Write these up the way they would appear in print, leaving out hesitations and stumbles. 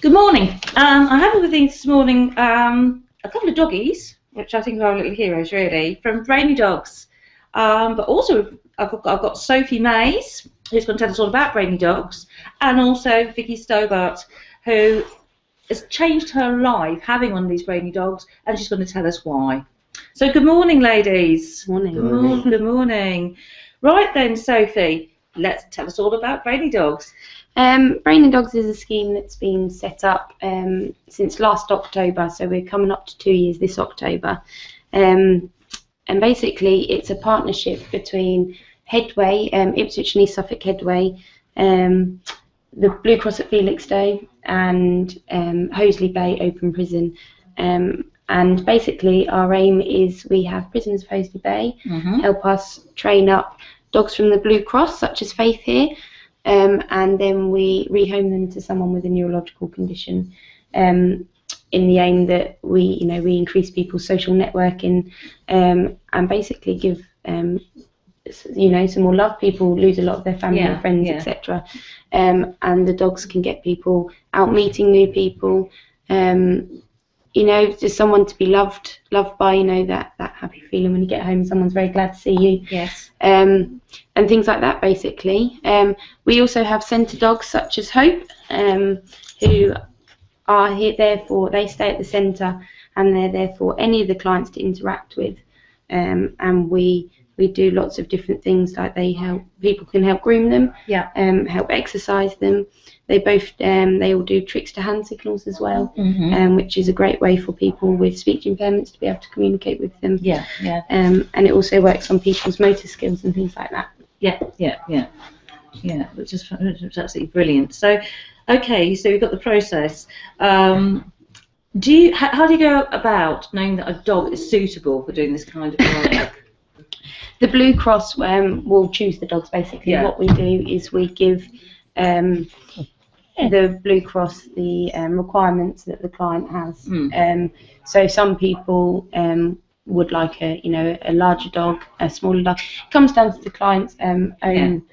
Good morning. I have with me this morning a couple of doggies, which I think are our little heroes really, from Brainy dogs. But also I've got Sophie Mays, who's going to tell us all about Brainy dogs, and also Vicky Stobart, who has changed her life having one of these Brainy dogs, and she's going to tell us why. So good morning, ladies. Morning. Good morning. Good morning. Right then, Sophie, let's tell us all about Brainy dogs. Brainy Dogs is a scheme that's been set up since last October, so we're coming up to 2 years this October. And basically it's a partnership between Headway, Ipswich and East Suffolk Headway, the Blue Cross at Felixstowe and Hoseley Bay Open Prison. And basically our aim is we have prisoners of Hoseley Bay help us train up dogs from the Blue Cross, such as Faith here, and then we rehome them to someone with a neurological condition, in the aim that we increase people's social networking, and basically give some more love. People lose a lot of their family and friends, etc. And the dogs can get people out meeting new people. Just someone to be loved by, that happy feeling when you get home, someone's very glad to see you. Yes. And things like that, basically. We also have centre dogs such as Hope, who are here, therefore they stay at the centre and they're there for any of the clients to interact with. And we do lots of different things, like people can help groom them, help exercise them. They all do tricks to hand signals as well, which is a great way for people with speech impairments to be able to communicate with them. And it also works on people's motor skills and things like that. Which is absolutely brilliant. So, okay, so we've got the process. How do you go about knowing that a dog is suitable for doing this kind of work? The Blue Cross will choose the dogs, basically. What we do is we give the Blue Cross the requirements that the client has. So some people would like a larger dog, a smaller dog. It comes down to the client's own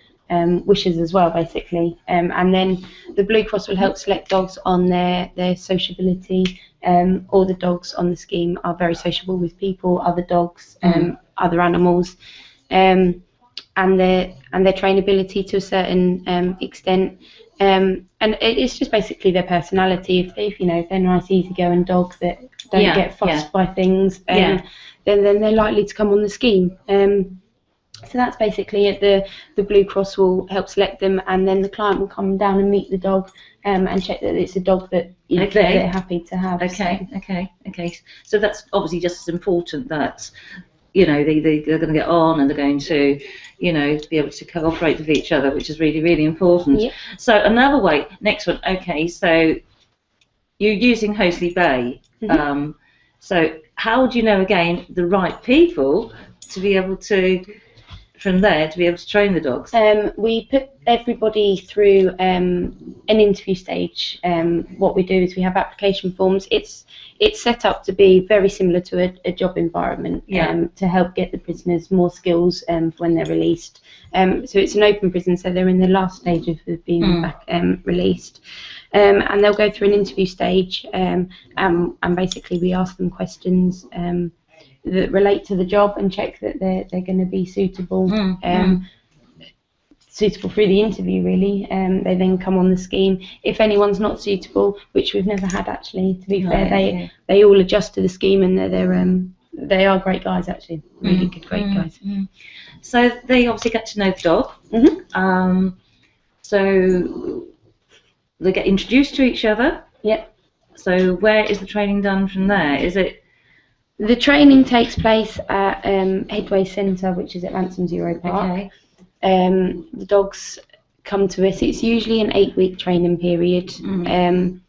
wishes as well, basically. And then the Blue Cross will help select dogs on their sociability. All the dogs on the scheme are very sociable with people, other dogs, other animals, and their trainability to a certain extent. And it's just basically their personality. If they're nice, easygoing dogs that don't get fussed by things, then they're likely to come on the scheme. So that's basically it. The Blue Cross will help select them, and then the client will come down and meet the dog and check that it's a dog that that they're happy to have. Okay. So that's obviously just as important that they're going to get on and they're going to be able to cooperate with each other, which is really, really important. So another way, next one. Okay, so you're using Hoseley Bay. So how do you know again the right people to be able to, from there, to be able to train the dogs? We put everybody through an interview stage. What we do is we have application forms. It's set up to be very similar to a job environment, to help get the prisoners more skills when they're released. So it's an open prison, so they're in the last stage of being back released. And they'll go through an interview stage, and basically we ask them questions that relate to the job and check that they're going to be suitable. Suitable through the interview, really. They then come on the scheme. If anyone's not suitable, which we've never had, actually, to be fair, they all adjust to the scheme, and they are great guys, actually, really good, great guys. So they obviously get to know the dog. So they get introduced to each other. So where is the training done from there? Is it? The training takes place at Headway Centre, which is at Ransom Zero Park. The dogs come to us. It's usually an 8-week training period, and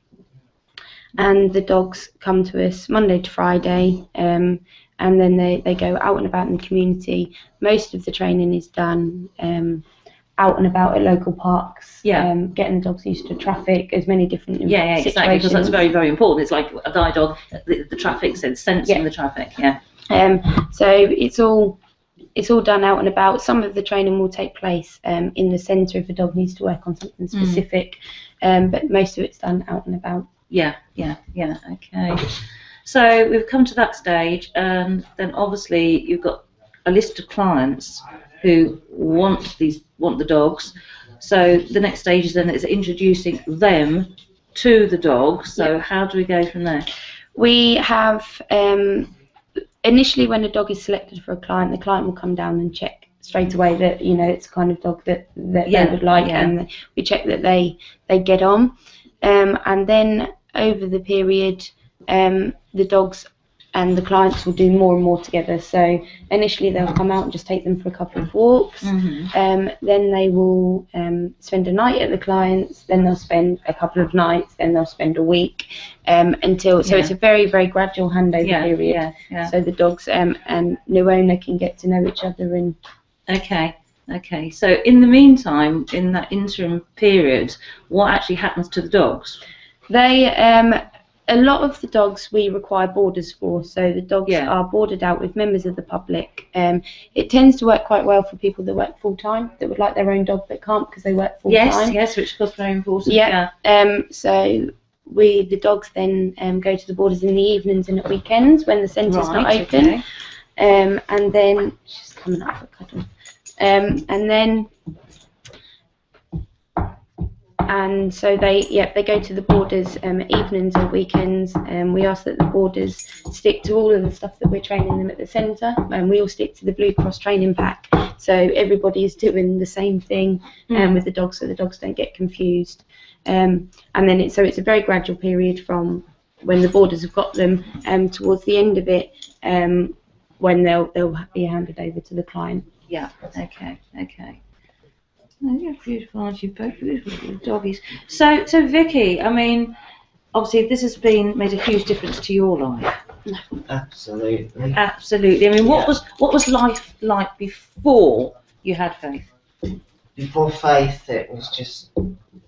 the dogs come to us Monday to Friday, and then they go out and about in the community. Most of the training is done out and about at local parks, getting the dogs used to traffic, as many different situations. Exactly, because that's very, very important. It's like a guide dog, the traffic sense, sensing the traffic. So it's all done out and about. Some of the training will take place in the centre if a dog needs to work on something specific, but most of it's done out and about. Yeah. Okay. So we've come to that stage, and then obviously you've got a list of clients who want the dogs. So the next stage is then introducing them to the dogs. So how do we go from there? We have initially, when a dog is selected for a client, the client will come down and check straight away that it's the kind of dog that they would like, and we check that they get on, and then over the period, the dogs and the clients will do more and more together. So initially they'll come out and just take them for a couple of walks. Then they will spend a night at the clients. Then they'll spend a couple of nights. Then they'll spend a week until. So it's a very, very gradual handover period. So the dogs and new owner can get to know each other. And Okay. So in the meantime, in that interim period, what actually happens to the dogs? They a lot of the dogs we require boarders for, so the dogs are boarded out with members of the public. It tends to work quite well for people that work full-time, that would like their own dog but can't because they work full-time. Yes, which of course very important. So the dogs then go to the boarders in the evenings and at weekends when the centre's not open. And then she's coming up for a cuddle. And so they go to the boarders evenings or weekends, and we ask that the boarders stick to all of the stuff that we're training them at the centre, and we all stick to the Blue Cross training pack, so everybody is doing the same thing with the dogs, so the dogs don't get confused. And then it's a very gradual period from when the boarders have got them towards the end of it, when they'll be handed over to the client. Okay. Oh, you're beautiful, aren't you? Both beautiful doggies. So Vicky, I mean, obviously this has made a huge difference to your life. Absolutely. I mean, what was life like before you had Faith? Before Faith, it was just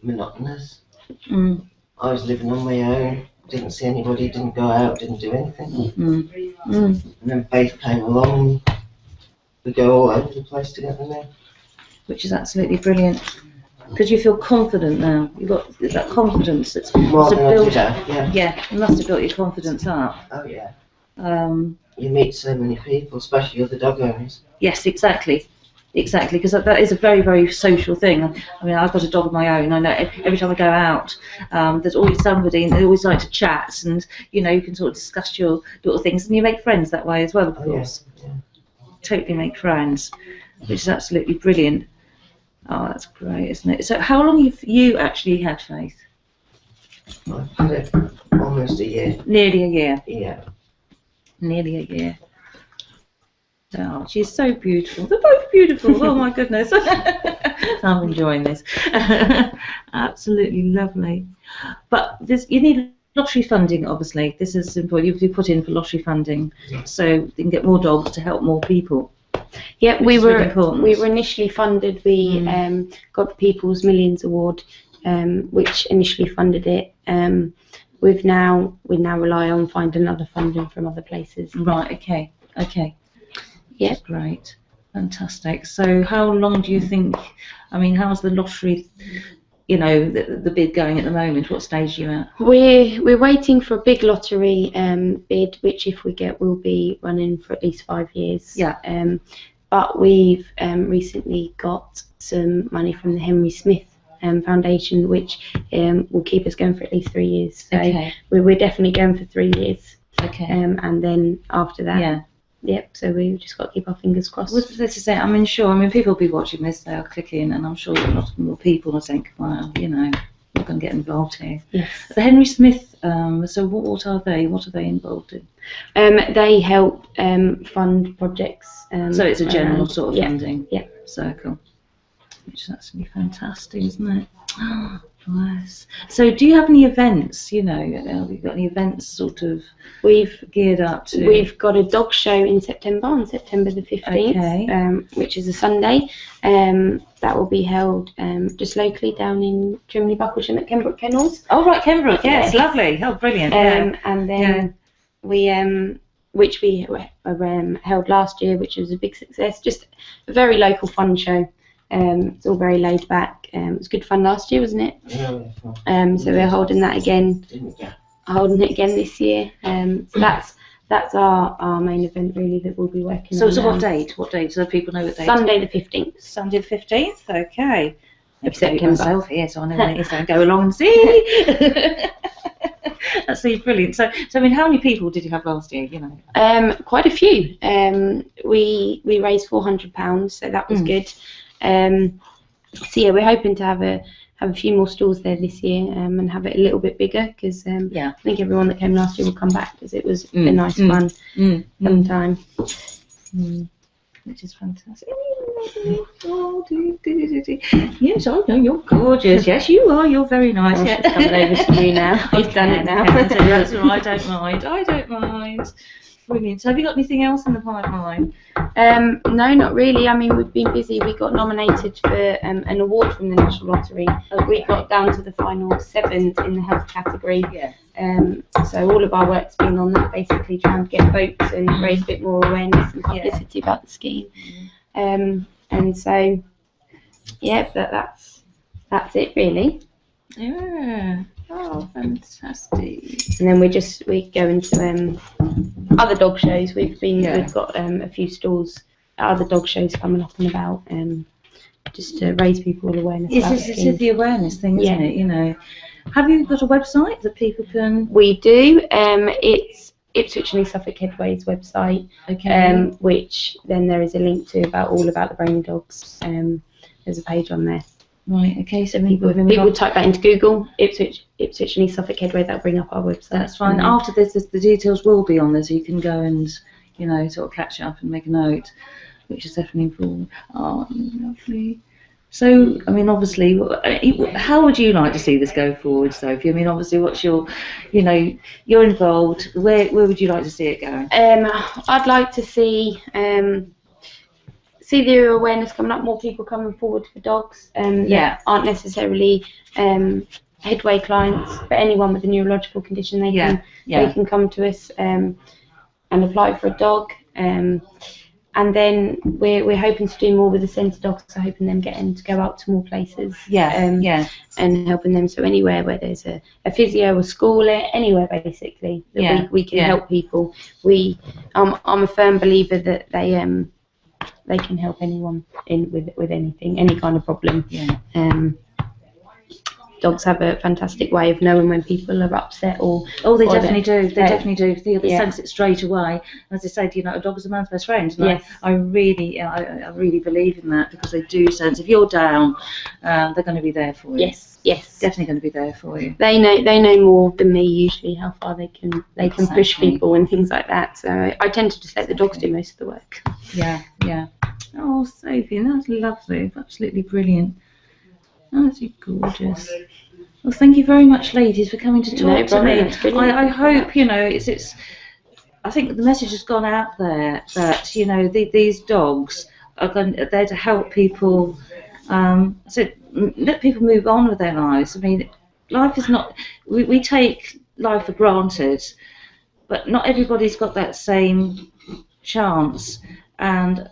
monotonous. I was living on my own, didn't see anybody, didn't go out, didn't do anything. And then Faith came along. We go all over the place together now. Which is absolutely brilliant, because you feel confident now. You've got that confidence that's More than built. Yeah, you must have built your confidence up. Oh yeah. You meet so many people, especially other dog owners. Yes, exactly, because that is a very, very social thing. I mean, I've got a dog of my own. I know every time I go out, there's always somebody, and they always like to chat, and you can sort of discuss your little things, and you make friends that way as well, of course. Yeah. Totally make friends, which is absolutely brilliant. Oh, that's great, isn't it? So how long have you actually had Faith? I've had it almost a year. Nearly a year. Yeah. Nearly a year. Oh, she's so beautiful. They're both beautiful. Oh my goodness. I'm enjoying this. Absolutely lovely. But you need lottery funding, obviously. This is important. You put in for lottery funding so you can get more dogs to help more people. Yeah, we were initially funded. We got the People's Millions Award, which initially funded it. We now rely on finding other funding from other places. Right. Okay. Yeah. Great. Fantastic. So how long do you think? I mean, how's the lottery? The bid going at the moment. What stage are you at? We're waiting for a big lottery bid, which if we get, will be running for at least 5 years. Yeah. But we've recently got some money from the Henry Smith Foundation, which will keep us going for at least 3 years. So we're definitely going for 3 years. Okay. And then after that. Yeah. Yep, so we've just got to keep our fingers crossed. Well, this is it. I mean, sure. I mean, people will be watching this. They'll click in, and I'm sure a lot more people will think, "Wow, we're going to get involved here." Yes. The Henry Smith. So what are they? What are they involved in? They help fund projects. So it's a general sort of funding circle. Which is absolutely fantastic, isn't it? Oh, bless. So do you have any events? Have you got any events sort of we've geared up to? We've got a dog show in September, on September the 15th, which is a Sunday. That will be held just locally down in Trimley, Bucklesham at Kenbrook Kennels. Oh right, Kenbrook, yes, lovely. Oh, brilliant. And then we which we held last year, which was a big success. Just a very local fun show. It's all very laid back. It was good fun last year, wasn't it? Yeah. So we're holding that again. Holding it again this year. So that's our main event really that we'll be working on. So what date? What date? So people know what date? Sunday the 15th. Sunday the 15th. Okay. Of September. Myself here, so I know when it is. So I go along and see. That's brilliant. So I mean, how many people did you have last year? You know. Quite a few. We raised £400, so that was good. So yeah, we're hoping to have a few more stalls there this year and have it a little bit bigger because I think everyone that came last year will come back because it was a nice fun time. Which is fantastic. Yes, I know you're gorgeous. Yes, you are. You're very nice. Oh, she's coming over to you now. I've done it now. That's all right. I don't mind. I don't mind. Brilliant. So have you got anything else in the pipeline? No, not really. I mean, we've been busy. We got nominated for an award from the National Lottery. We got down to the final 7th in the health category. Yeah. So all of our work's been on that, basically trying to get votes and raise a bit more awareness and publicity about the scheme. And so, yeah, that's it really. Yeah. Oh, fantastic. And then we go into other dog shows. We've got a few stalls at other dog shows coming up and about, just to raise people awareness. It's the awareness thing, isn't it? You know. Have you got a website that people can? We do. It's Ipswich and East Suffolk Headway's website. Okay. Which then there is a link to all about the Brainy dogs. There's a page on there. Right. Okay. So people type that into Google, Ipswich and East Suffolk Headway. That'll bring up our website. That's fine. After this, the details will be on there, so you can go and sort of catch up and make a note, which is definitely important. Oh, lovely. So, I mean, obviously, how would you like to see this go forward, Sophie? I mean, obviously, what's your, you're involved. Where would you like to see it go? I'd like to see the awareness coming up, more people coming forward for dogs that aren't necessarily Headway clients, but anyone with a neurological condition, they can come to us and apply for a dog. And then we're hoping to do more with the centre dogs, so hoping them getting to go out to more places. And helping them, so anywhere where there's a physio or school, anywhere basically that we can help people. I'm a firm believer that they can help anyone with anything, any kind of problem. Dogs have a fantastic way of knowing when people are upset or... Oh, they definitely do. They definitely do. They sense it straight away. As I said, a dog is a man's best friend. And I really believe in that, because they do sense. If you're down, they're going to be there for you. Yes. Definitely going to be there for you. They know more than me usually, how far they can push people and things like that. So I tend to just let the dogs do most of the work. Yeah. Oh, Sophie, that's lovely. Absolutely brilliant. That's gorgeous. Well, thank you very much, ladies, for coming to talk to me. I hope it's. I think the message has gone out there that these dogs are there to help people. So let people move on with their lives. I mean, life is not. We take life for granted, but not everybody's got that same chance. And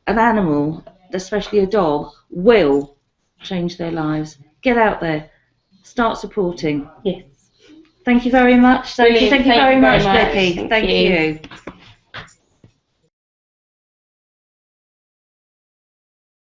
an animal, especially a dog, will change their lives. Get out there, start supporting. Yes. Thank you very much, Sophie. Thank you very much, Becky. Thank you.